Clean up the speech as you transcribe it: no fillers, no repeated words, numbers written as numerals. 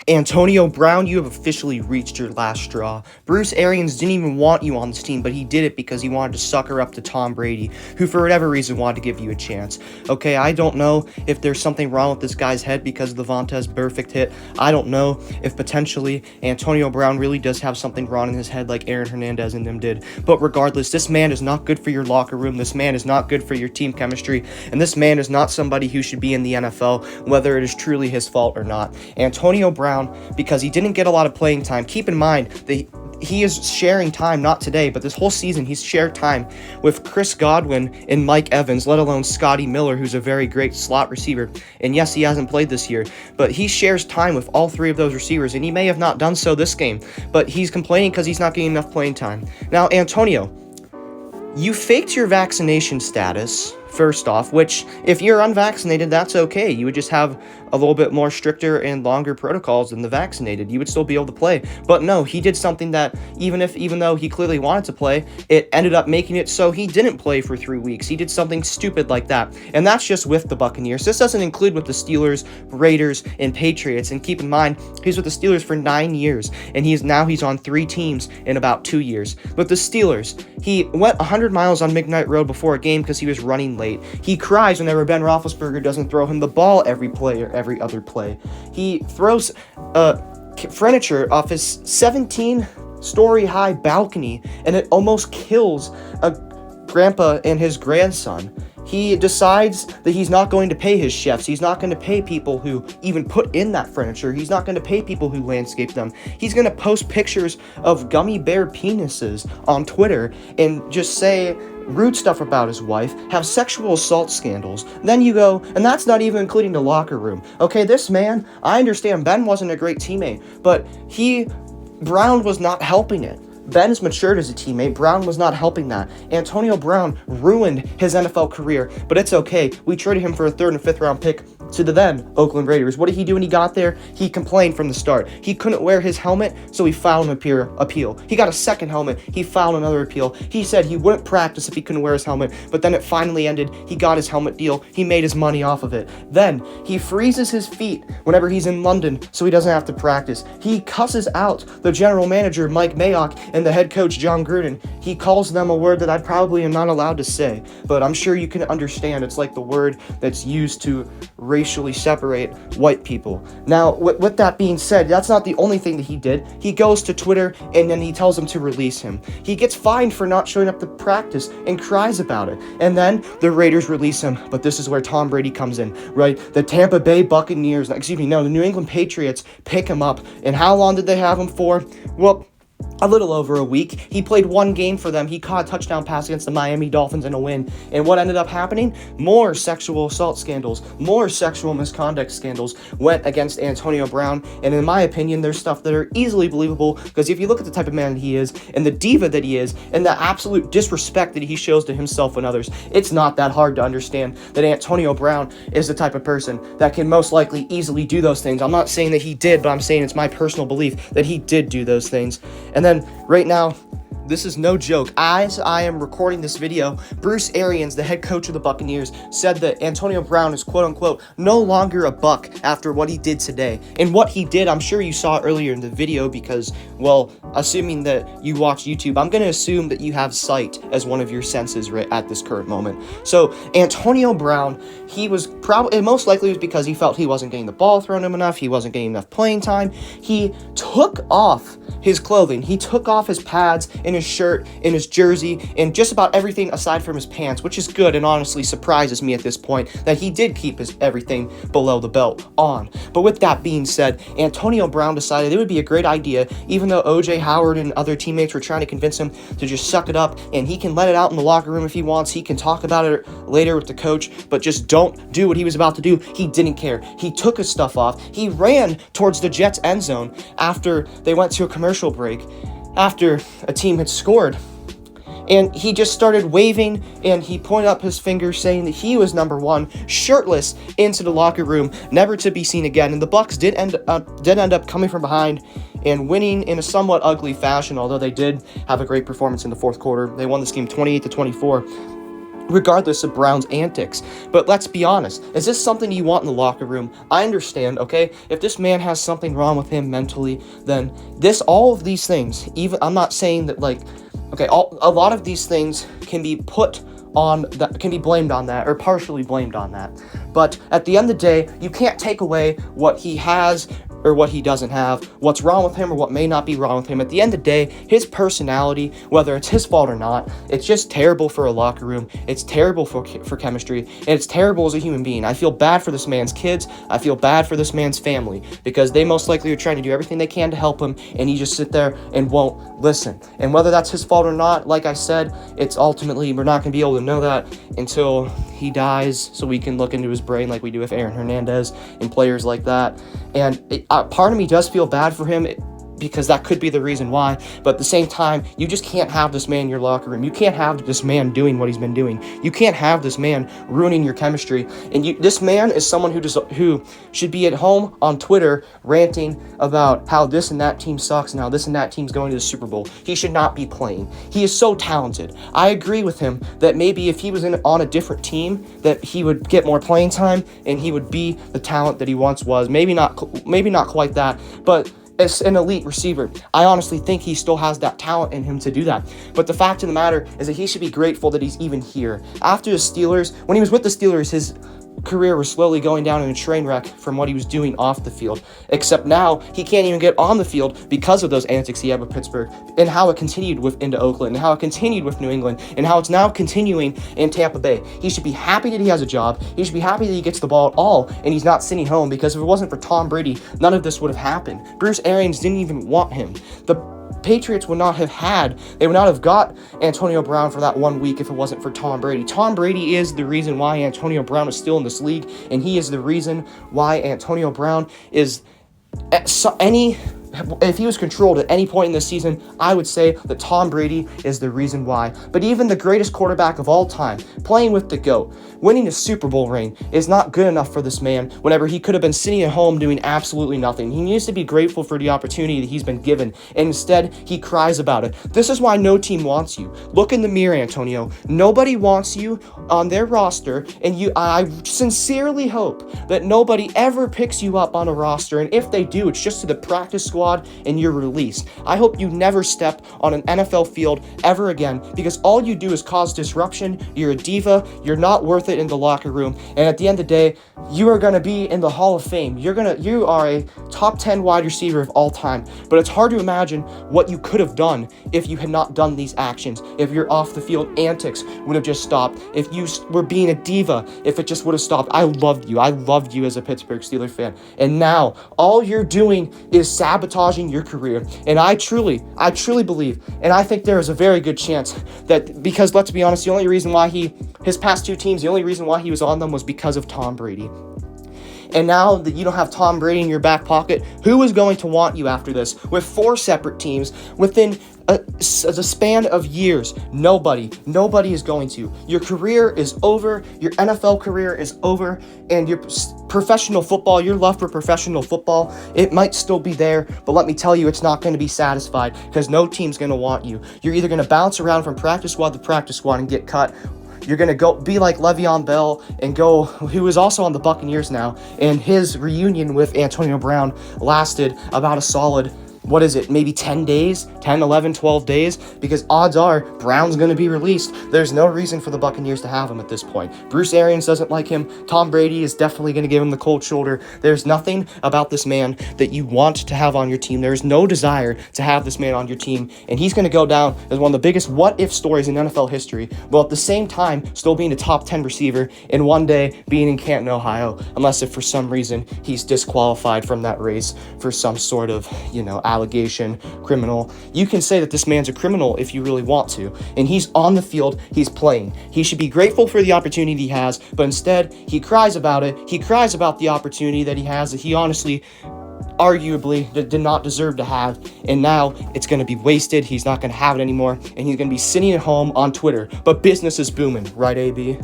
Antonio Brown, you have officially reached your last straw. Bruce Arians didn't even want you on this team, but he did it because he wanted to sucker up to Tom Brady, who for whatever reason wanted to give you a chance. Okay, I don't know if there's something wrong with this guy's head because of the Vontaze perfect hit. I don't know if potentially Antonio Brown really does have something wrong in his head like Aaron Hernandez and them did. But regardless, this man is not good for your locker room. This man is not good for your team chemistry. And this man is not somebody who should be in the NFL, whether it is truly his fault or not. Antonio Brown, because he didn't get a lot of playing time. Keep in mind that he is sharing time, not today, but this whole season, he's shared time with Chris Godwin and Mike Evans, let alone Scotty Miller, who's a very great slot receiver. And yes, he hasn't played this year, but he shares time with all three of those receivers, and he may have not done so this game, but he's complaining because he's not getting enough playing time. Now, Antonio, you faked your vaccination status, first off, which if you're unvaccinated, that's okay. You would just have a little bit more stricter and longer protocols than the vaccinated. You would still be able to play. But no, he did something that even though he clearly wanted to play, it ended up making it so he didn't play for 3 weeks. He did something stupid like that. And that's just with the Buccaneers. This doesn't include with the Steelers, Raiders, and Patriots. And keep in mind, he's with the Steelers for 9 years, and he's on 3 teams in about 2 years. With the Steelers, he went 100 miles on Midnight Road before a game because he was running late. He cries whenever Ben Roethlisberger doesn't throw him the ball every play or every other play. He throws furniture off his 17-story high balcony, and it almost kills a grandpa and his grandson. He decides that he's not going to pay his chefs. He's not going to pay people who even put in that furniture. He's not going to pay people who landscape them. He's going to post pictures of gummy bear penises on Twitter and just say rude stuff about his wife, have sexual assault scandals. Then you go, and that's not even including the locker room. Okay, this man, I understand Ben wasn't a great teammate, but Brown was not helping it. Ben has matured as a teammate. Brown was not helping that. Antonio Brown ruined his NFL career, but it's okay. We traded him for a 3rd and 5th round pick to the then Oakland Raiders. What did he do when he got there? He complained from the start. He couldn't wear his helmet, so he filed an appeal. He got a second helmet. He filed another appeal. He said he wouldn't practice if he couldn't wear his helmet, but then it finally ended. He got his helmet deal. He made his money off of it. Then he freezes his feet whenever he's in London so he doesn't have to practice. He cusses out the general manager, Mike Mayock, and the head coach, John Gruden. He calls them a word that I probably am not allowed to say, but I'm sure you can understand. It's like the word that's used to racially separate white people. Now, with that being said, that's not the only thing that he did. He goes to Twitter and then he tells them to release him. He gets fined for not showing up to practice and cries about it. And then the Raiders release him, but this is where Tom Brady comes in, right? The the New England Patriots pick him up. And how long did they have him for? Well, a little over a week. He played 1 game for them. He caught a touchdown pass against the Miami Dolphins in a win. And what ended up happening? More sexual assault scandals, more sexual misconduct scandals went against Antonio Brown. And in my opinion, there's stuff that are easily believable because if you look at the type of man that he is and the diva that he is and the absolute disrespect that he shows to himself and others, it's not that hard to understand that Antonio Brown is the type of person that can most likely easily do those things. I'm not saying that he did, but I'm saying it's my personal belief that he did do those things. And then right now, this is no joke. As I am recording this video, Bruce Arians, the head coach of the Buccaneers, said that Antonio Brown is quote-unquote no longer a Buck after what he did today. And what he did, I'm sure you saw earlier in the video because, well, assuming that you watch YouTube, I'm going to assume that you have sight as one of your senses right at this current moment. So Antonio Brown, he was probably, most likely was because he felt he wasn't getting the ball thrown him enough, he wasn't getting enough playing time. He took off his clothing, he took off his pads and his shirt, in his jersey, and just about everything aside from his pants, which is good and honestly surprises me at this point that he did keep his everything below the belt on. But with that being said, Antonio Brown decided it would be a great idea, even though O.J. Howard and other teammates were trying to convince him to just suck it up, and he can let it out in the locker room if he wants. He can talk about it later with the coach, but just don't do what he was about to do. He didn't care. He took his stuff off. He ran towards the Jets' end zone after they went to a commercial break, after a team had scored, and he just started waving and he pointed up his finger saying that he was number 1, shirtless, into the locker room, never to be seen again. And the Bucs did end up coming from behind and winning in a somewhat ugly fashion, although they did have a great performance in the fourth quarter. They won this game 28-24. regardless of Brown's antics. But let's be honest, is this something you want in the locker room? I understand, okay? If this man has something wrong with him mentally, then all of these things, even, I'm not saying that, like, okay, a lot of these things can be blamed on that, or partially blamed on that. But at the end of the day, you can't take away what he has or what he doesn't have, what's wrong with him or what may not be wrong with him. At the end of the day, his personality, whether it's his fault or not, it's just terrible for a locker room. It's terrible for chemistry, and it's terrible as a human being. I feel bad for this man's kids. I feel bad for this man's family, because they most likely are trying to do everything they can to help him, and he just sit there and won't listen. And whether that's his fault or not, like I said, it's ultimately, we're not going to be able to know that until he dies, so we can look into his brain like we do with Aaron Hernandez and players like that. And part of me does feel bad for him, because that could be the reason why. But at the same time, you just can't have this man in your locker room. You can't have this man doing what he's been doing. You can't have this man ruining your chemistry. And this man is someone who should be at home on Twitter ranting about how this and that team sucks and how this and that team's going to the Super Bowl. He should not be playing. He is so talented. I agree with him that maybe if he was on a different team, that he would get more playing time and he would be the talent that he once was. Maybe not quite that, but as an elite receiver, I honestly think he still has that talent in him to do that. But the fact of the matter is that he should be grateful that he's even here. After the Steelers, when he was with the Steelers, his career was slowly going down in a train wreck from what he was doing off the field. Except now, he can't even get on the field because of those antics he had with Pittsburgh, and how it continued into Oakland, and how it continued with New England, and how it's now continuing in Tampa Bay. He should be happy that he has a job. He should be happy that he gets the ball at all, and he's not sitting home, because if it wasn't for Tom Brady, none of this would have happened. Bruce Arians didn't even want him. The Patriots would not have got Antonio Brown for that 1 week if it wasn't for Tom Brady. Tom Brady is the reason why Antonio Brown is still in this league, and he is the reason why Antonio Brown is if he was controlled at any point in this season, I would say that Tom Brady is the reason why. But even the greatest quarterback of all time, playing with the GOAT, winning a Super Bowl ring, is not good enough for this man whenever he could have been sitting at home doing absolutely nothing. He needs to be grateful for the opportunity that he's been given, and instead, he cries about it. This is why no team wants you. Look in the mirror, Antonio. Nobody wants you on their roster, and I sincerely hope that nobody ever picks you up on a roster, and if they do, it's just to the practice squad and you're released. I hope you never step on an NFL field ever again, because all you do is cause disruption. You're a diva. You're not worth it in the locker room. And at the end of the day, you are going to be in the Hall of Fame. You are a top 10 wide receiver of all time. But it's hard to imagine what you could have done if you had not done these actions. If your off the field antics would have just stopped. If you were being a diva, if it just would have stopped. I loved you. I loved you as a Pittsburgh Steelers fan. And now all you're doing is sabotaging your career. And I truly believe, and I think there is a very good chance that, because let's be honest, the only reason why his past two teams, the only reason why he was on them was because of Tom Brady. And now that you don't have Tom Brady in your back pocket, who is going to want you after this? With 4 separate teams within a span of years, nobody is going to. Your career is over. Your NFL career is over, and your professional football, your love for professional football, it might still be there, but let me tell you, it's not going to be satisfied, because no team's going to want you. You're either going to bounce around from practice squad to practice squad and get cut. You're going to go be like Le'Veon Bell who is also on the Buccaneers now, and his reunion with Antonio Brown lasted about a solid, maybe 10 days, 10, 11, 12 days, because odds are Brown's going to be released. There's no reason for the Buccaneers to have him at this point. Bruce Arians doesn't like him. Tom Brady is definitely going to give him the cold shoulder. There's nothing about this man that you want to have on your team. There's no desire to have this man on your team, and he's going to go down as one of the biggest what-if stories in NFL history, while at the same time still being a top 10 receiver, and one day being in Canton, Ohio, unless if for some reason he's disqualified from that race for some sort of, allegation, criminal. You can say that this man's a criminal if you really want to, and he's on the field, he's playing. He should be grateful for the opportunity he has, but instead, he cries about it. He cries about the opportunity that he has that he honestly, arguably, did not deserve to have, and now it's going to be wasted. He's not going to have it anymore, and he's going to be sitting at home on Twitter, but business is booming, right, AB?